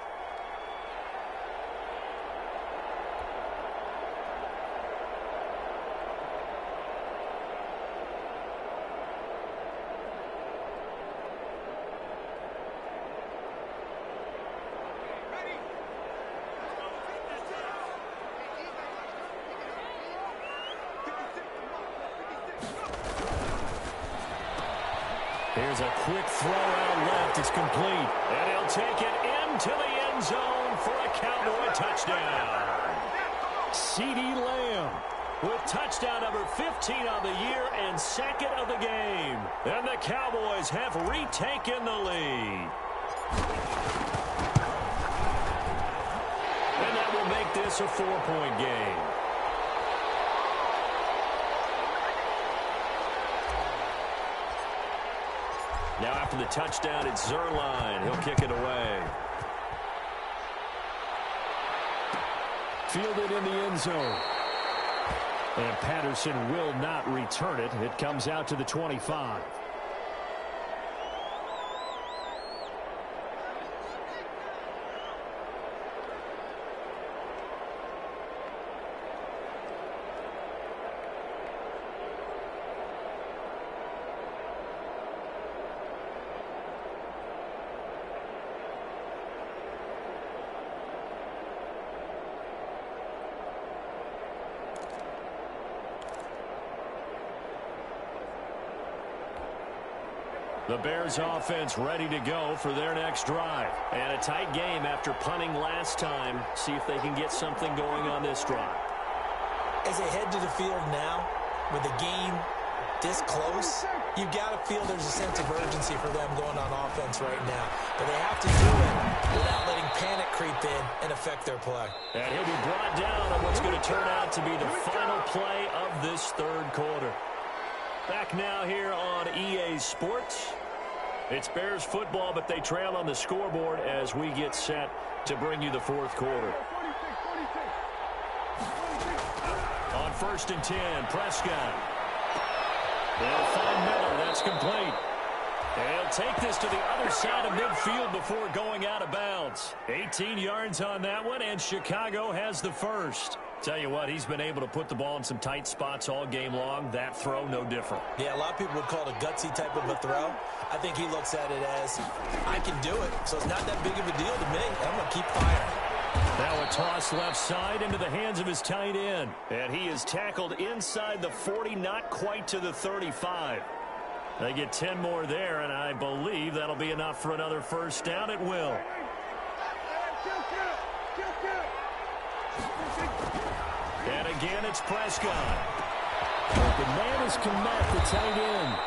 Here's a quick throw out left. It's complete. And he'll take it into the end zone for a Cowboy touchdown. CeeDee Lamb with touchdown number 15 on the year and second of the game. And the Cowboys have retaken the lead. And that will make this a 4-point game. Now after the touchdown, it's Zerline. He'll kick it away. Fielded in the end zone. And Patterson will not return it. It comes out to the 25. The Bears offense ready to go for their next drive. And a tight game after punting last time. See if they can get something going on this drive. As they head to the field now, with the game this close, you've got to feel there's a sense of urgency for them going on offense right now. But they have to do it without letting panic creep in and affect their play. And he'll be brought down on what's going to turn out to be the final play of this third quarter. Back now here on EA Sports. It's Bears football, but they trail on the scoreboard as we get set to bring you the fourth quarter. On 1st and 10, Prescott. They'll find Miller. That's complete. They'll take this to the other side of midfield before going out of bounds. 18 yards on that one, and Chicago has the first. Tell you what, he's been able to put the ball in some tight spots all game long. That throw, no different. Yeah, a lot of people would call it a gutsy type of a throw. I think he looks at it as, I can do it, so it's not that big of a deal to me. I'm going to keep firing. Now a toss left side into the hands of his tight end. And he is tackled inside the 40, not quite to the 35. They get 10 more there, and I believe that'll be enough for another first down. It will. And again, it's Prescott. The man is Komet, the tight end.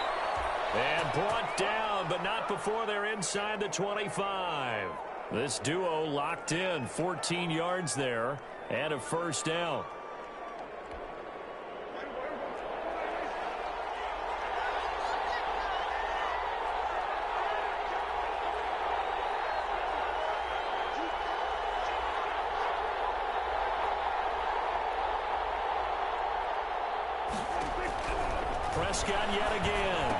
And brought down, but not before they're inside the 25. This duo locked in, 14 yards there, and a first down. Prescott yet again.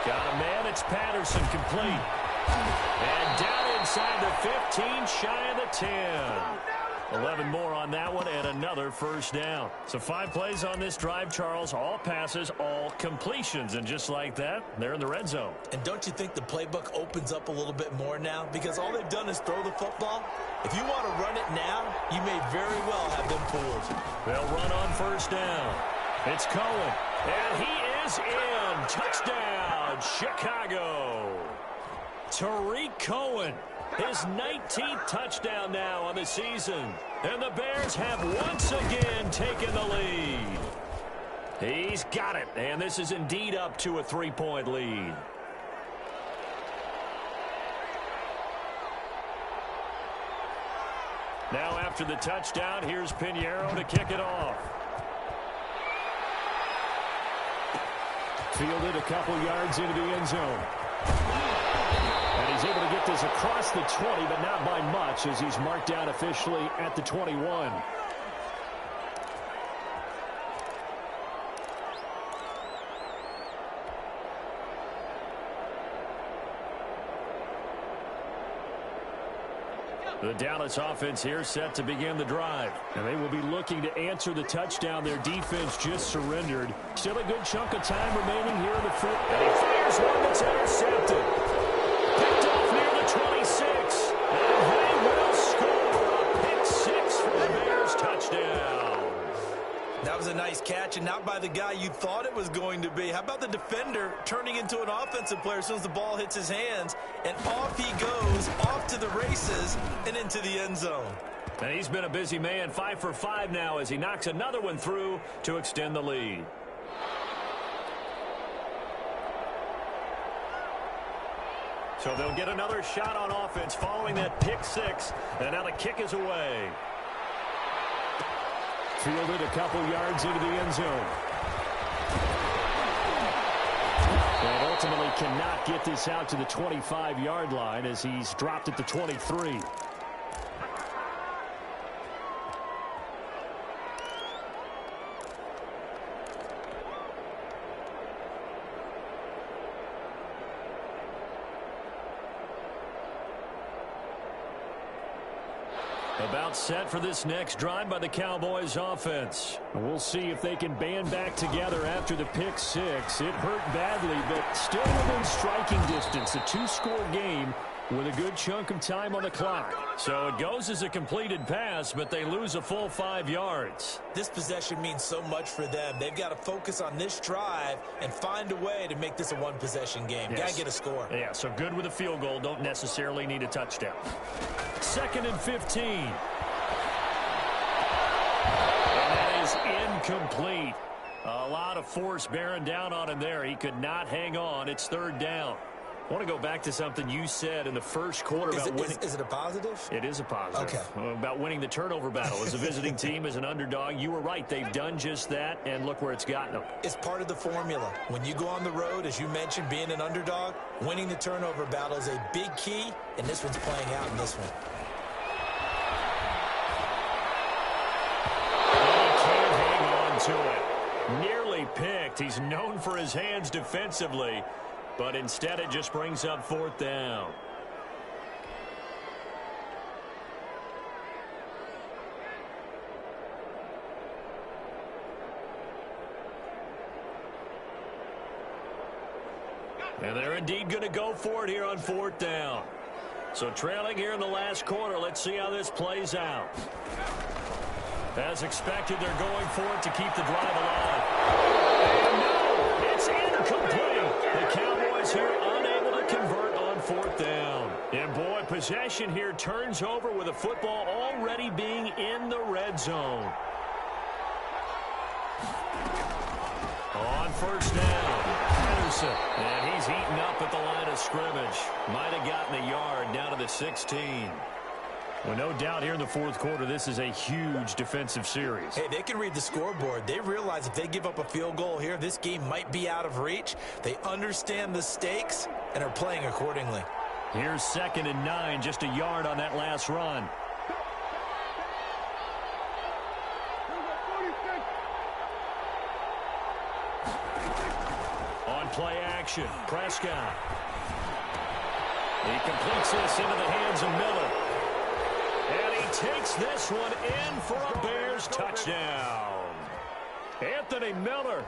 Got a man. It's Patterson complete. And down inside the 15, shy of the 10. 11 more on that one and another first down. So 5 plays on this drive, Charles. All passes, all completions. And just like that, they're in the red zone. And don't you think the playbook opens up a little bit more now? Because all they've done is throw the football. If you want to run it now, you may very well have them fooled. They'll run on first down. It's Cohen. And he is in. Touchdown, Chicago. Tariq Cohen, his 19th touchdown now on the season. And the Bears have once again taken the lead. He's got it. And this is indeed up to a 3-point lead. Now after the touchdown, here's Pinheiro to kick it off. Fielded a couple yards into the end zone. And he's able to get this across the 20, but not by much as he's marked down officially at the 21. The Dallas offense here set to begin the drive. And they will be looking to answer the touchdown their defense just surrendered. Still a good chunk of time remaining here in the fourth. And he fires one that's intercepted. Picked off near the 26. And they will score a pick 6 for the Bears touchdown. That was a nice catch. mismatch and not by the guy you thought it was going to be. How about the defender turning into an offensive player as soon as the ball hits his hands, and off he goes, off to the races and into the end zone. And he's been a busy man, 5 for 5 now as he knocks another one through to extend the lead. So they'll get another shot on offense following that pick six, and now the kick is away. Fielded a couple yards into the end zone. And ultimately cannot get this out to the 25-yard line as he's dropped at the 23. About set for this next drive by the Cowboys offense. We'll see if they can band back together after the pick six. It hurt badly, but still within striking distance. A 2-score game with a good chunk of time on the clock. So it goes as a completed pass, but they lose a full 5 yards. This possession means so much for them. They've got to focus on this drive and find a way to make this a one-possession game. Yes. Got to get a score. Yeah, so good with a field goal. Don't necessarily need a touchdown. 2nd and 15. And that is incomplete. A lot of force bearing down on him there. He could not hang on. It's 3rd down. I want to go back to something you said in the first quarter about winning. Is it a positive? It is a positive. Okay. About winning the turnover battle. As a visiting team, as an underdog, you were right. They've done just that, and look where it's gotten them. It's part of the formula. When you go on the road, as you mentioned, being an underdog, winning the turnover battle is a big key, and this one's playing out in this one. He can't hang on to it. Nearly picked. He's known for his hands defensively. But instead, it just brings up 4th down. And they're indeed going to go for it here on 4th down. So trailing here in the last quarter, let's see how this plays out. As expected, they're going for it to keep the drive alive. And no, it's incomplete. The Cowboys here unable to convert on 4th down. And boy, possession here turns over with the football already being in the red zone. On 1st down, Henderson. And he's eaten up at the line of scrimmage. Might have gotten a yard down to the 16. Well, no doubt here in the 4th quarter, this is a huge defensive series. Hey, they can read the scoreboard. They realize if they give up a field goal here, this game might be out of reach. They understand the stakes and are playing accordingly. Here's 2nd and 9, just a yard on that last run. On play action, Prescott. He completes this into the hands of Miller. And he takes this one in for a Bears touchdown. Anthony Miller,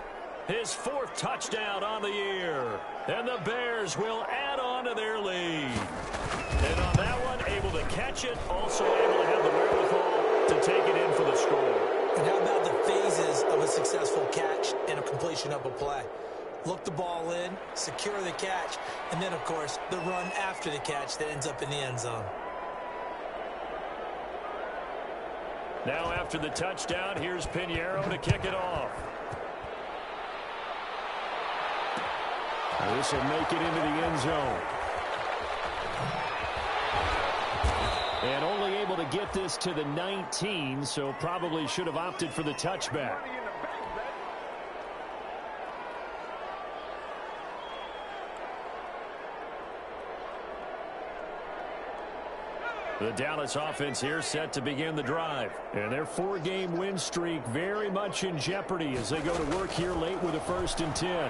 his 4th touchdown on the year. And the Bears will add on to their lead. And on that one, able to catch it, also able to have the wherewithal to take it in for the score. And how about the phases of a successful catch and a completion of a play? Look the ball in, secure the catch, and then, of course, the run after the catch that ends up in the end zone. Now after the touchdown, here's Pinheiro to kick it off. This will make it into the end zone. And only able to get this to the 19, so probably should have opted for the touchback. The Dallas offense here set to begin the drive. And their 4-game win streak very much in jeopardy as they go to work here late with a 1st and 10. A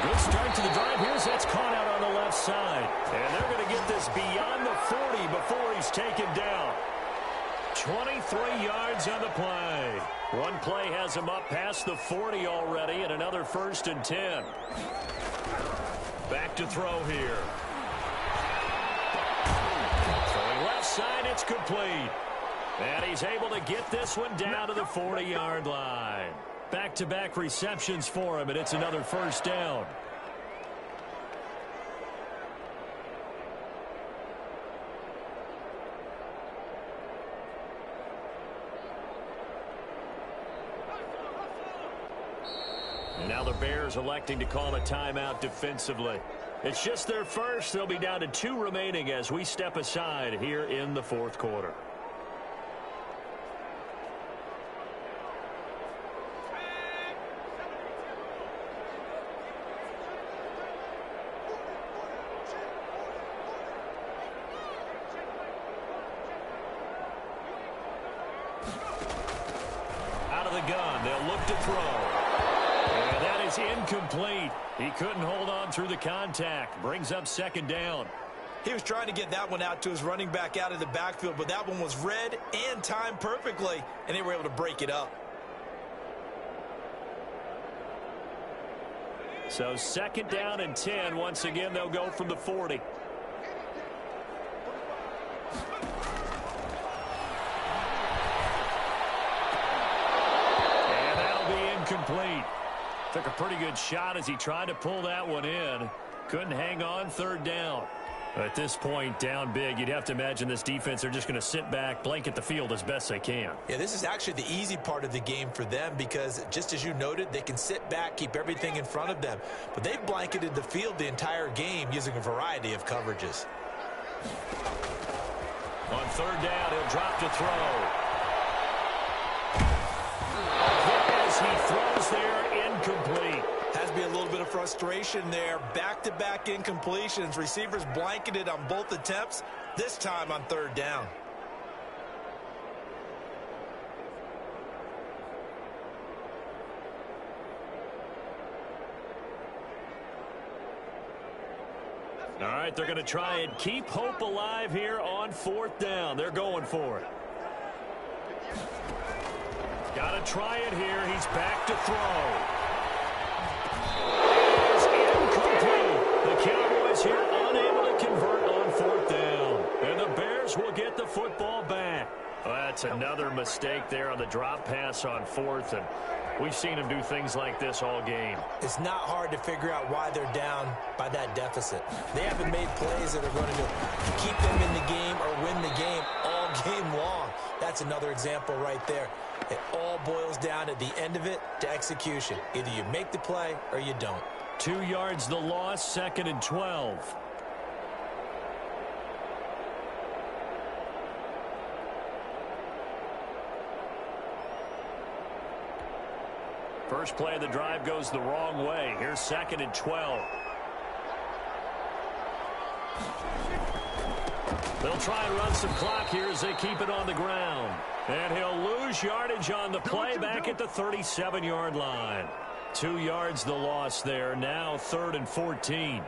good start to the drive. Here's that's caught out on the left side. And they're going to get this beyond the 40 before he's taken down. 23 yards on the play. One play has him up past the 40 already, and another 1st and 10. Back to throw here. Throwing left side, it's complete. And he's able to get this one down to the 40-yard line. Back-to-back receptions for him, and it's another first down. And now the Bears electing to call a timeout defensively. It's just their first. They'll be down to 2 remaining as we step aside here in the fourth quarter. Out of the gun, they'll look to throw. And that is incomplete. He couldn't hold on through the contact. Brings up second down. He was trying to get that one out to his running back out of the backfield, but that one was read and timed perfectly, and they were able to break it up. So second down and 10. Once again, they'll go from the 40. And that'll be incomplete. Took a pretty good shot as he tried to pull that one in. Couldn't hang on, third down. At this point, down big, you'd have to imagine this defense are just going to sit back, blanket the field as best they can. Yeah, this is actually the easy part of the game for them because, just as you noted, they can sit back, keep everything in front of them. But they've blanketed the field the entire game using a variety of coverages. On third down, he'll drop to throw. As he throws there, incomplete. Has to be a little bit of frustration there. Back-to-back incompletions. Receivers blanketed on both attempts, this time on third down. All right, they're going to try and keep hope alive here on fourth down. They're going for it. Got to try it here. He's back to throw. Is incomplete. The Cowboys here unable to convert on fourth down. And the Bears will get the football back. Well, that's another mistake there on the drop pass on fourth. And we've seen them do things like this all game. It's not hard to figure out why they're down by that deficit. They haven't made plays that are going to keep them in the game or win the game all game long. That's another example right there. It all boils down at the end of it to execution. Either you make the play or you don't. 2 yards the loss, second and 12. First play of the drive goes the wrong way. Here's second and 12. They'll try and run some clock here as they keep it on the ground. And he'll lose yardage on the play back at the 37-yard line. 2 yards the loss there. Now third and 14.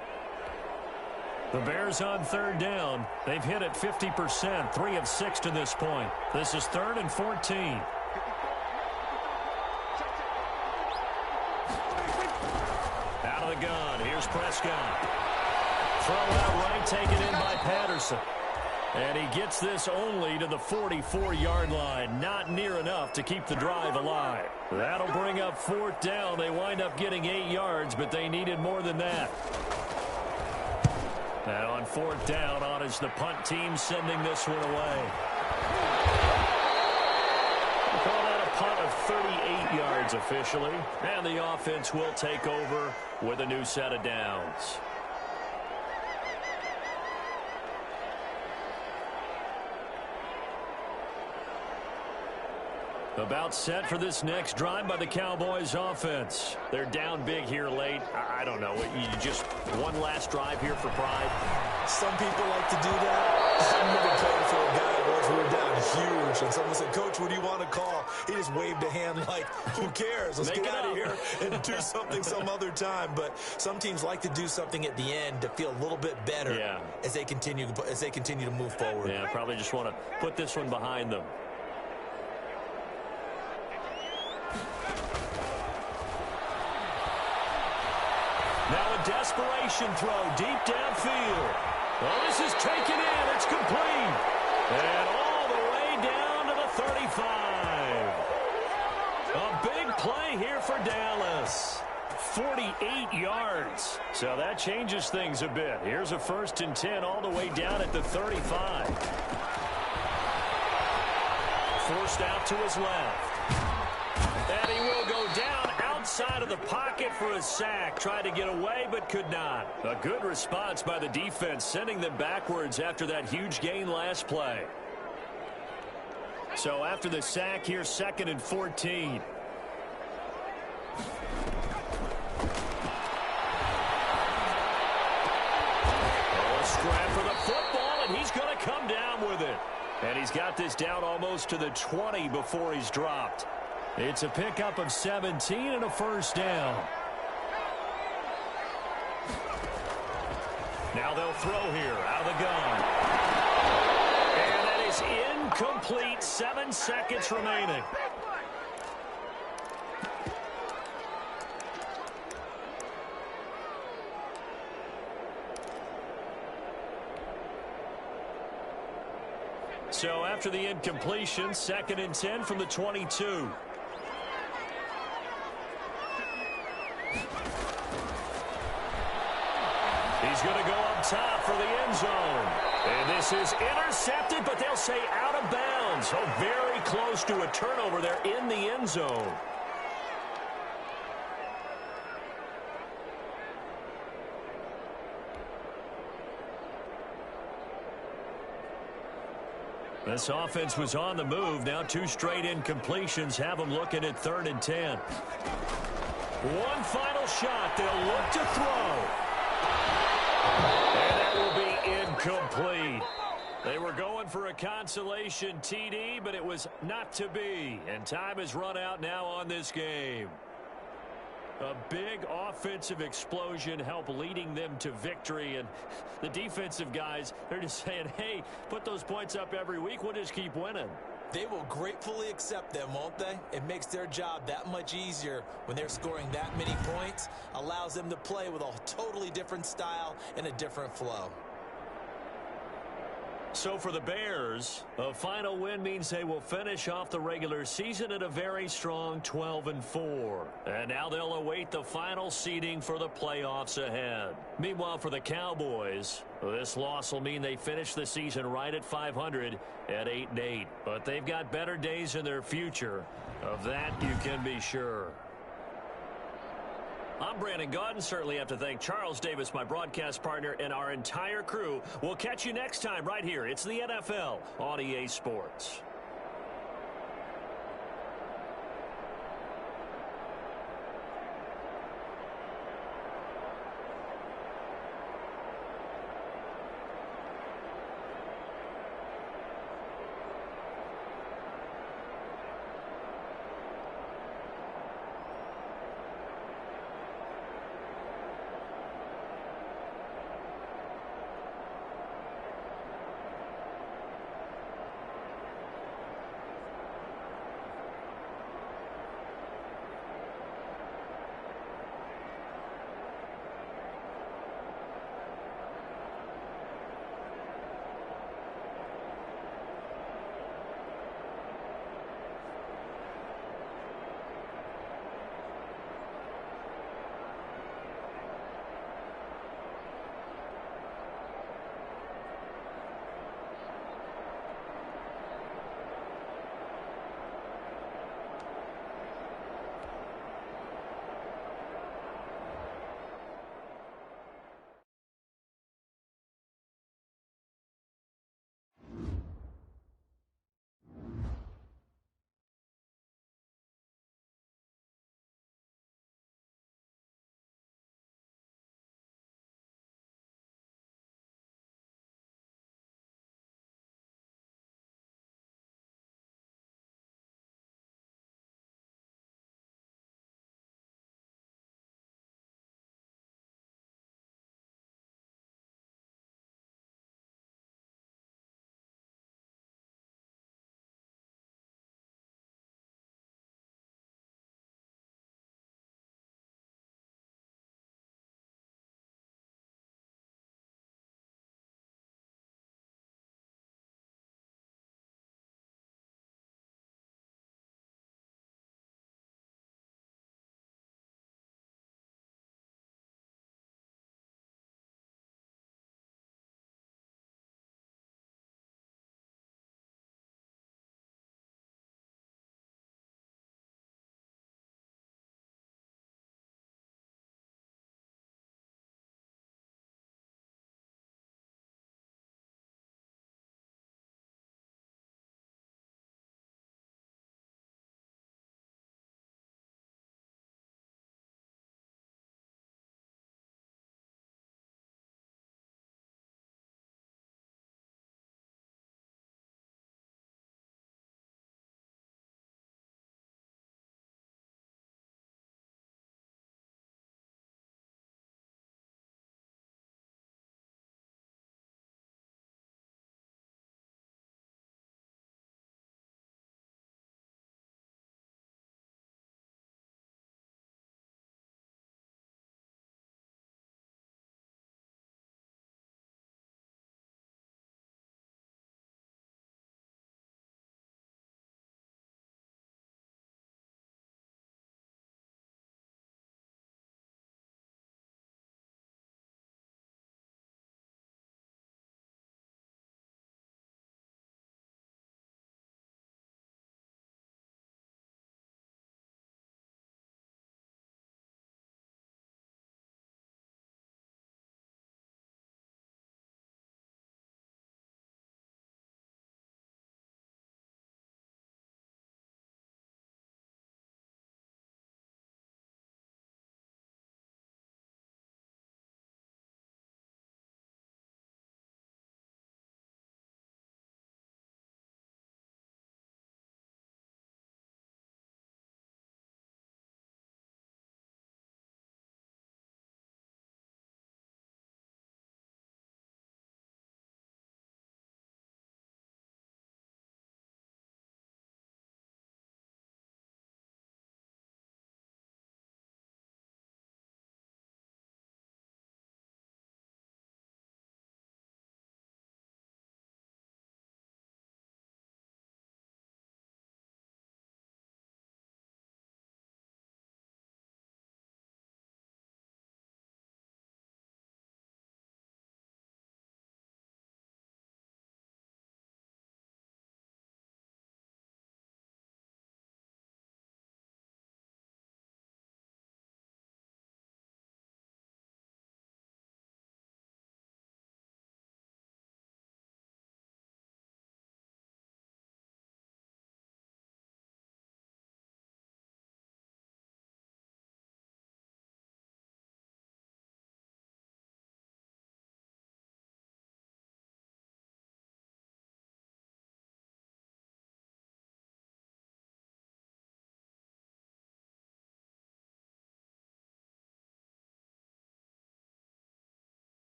The Bears on third down. They've hit it 50%, 3 of 6 to this point. This is third and 14. Out of the gun. Here's Prescott. Throw out right, taken in by Patterson. And he gets this only to the 44-yard line. Not near enough to keep the drive alive. That'll bring up fourth down. They wind up getting 8 yards, but they needed more than that. Now on fourth down, on is the punt team sending this one away. We'll call that a punt of 38 yards officially. And the offense will take over with a new set of downs. About set for this next drive by the Cowboys offense. They're down big here late. I don't know. You just one last drive here for pride. Some people like to do that. I remember playing for a guy once. We were down huge, and someone said, "Coach, what do you want to call?" He just waved a hand like, "Who cares? Let's get out of here and do something some other time." But some teams like to do something at the end to feel a little bit better as they continue to move forward. Yeah, probably just want to put this one behind them. Now a desperation throw deep downfield. Oh, this is taken in. It's complete. And all the way down to the 35. A big play here for Dallas. 48 yards. So that changes things a bit. Here's a 1st and 10 all the way down at the 35. Forced out to his left. And he will go down outside of the pocket for a sack. Tried to get away but could not. A good response by the defense, sending them backwards after that huge gain last play. So after the sack here, 2nd and 14. Scrap for the football, and he's going to come down with it. And he's got this down almost to the 20 before he's dropped. It's a pickup of 17 and a 1st down. Now they'll throw here out of the gun. And that is incomplete. 7 seconds remaining. So after the incompletion, 2nd and 10 from the 22. He's going to go up top for the end zone. And this is intercepted, but they'll say out of bounds. So very close to a turnover there in the end zone. This offense was on the move. Now 2 straight incompletions have them looking at 3rd and 10. One final shot. They'll look to throw. And that will be incomplete. They were going for a consolation TD, but it was not to be. And time has run out now on this game. A big offensive explosion helped leading them to victory. And the defensive guys, they're just saying, hey, put those points up every week. We'll just keep winning. They will gratefully accept them, won't they? It makes their job that much easier when they're scoring that many points. Allows them to play with a totally different style and a different flow. So for the Bears, a final win means they will finish off the regular season at a very strong 12-4. And now they'll await the final seeding for the playoffs ahead. Meanwhile, for the Cowboys, this loss will mean they finish the season right at 500 at 8-8. But they've got better days in their future. Of that, you can be sure. I'm Brandon Gaudin. Certainly have to thank Charles Davis, my broadcast partner, and our entire crew. We'll catch you next time right here. It's the NFL on EA Sports.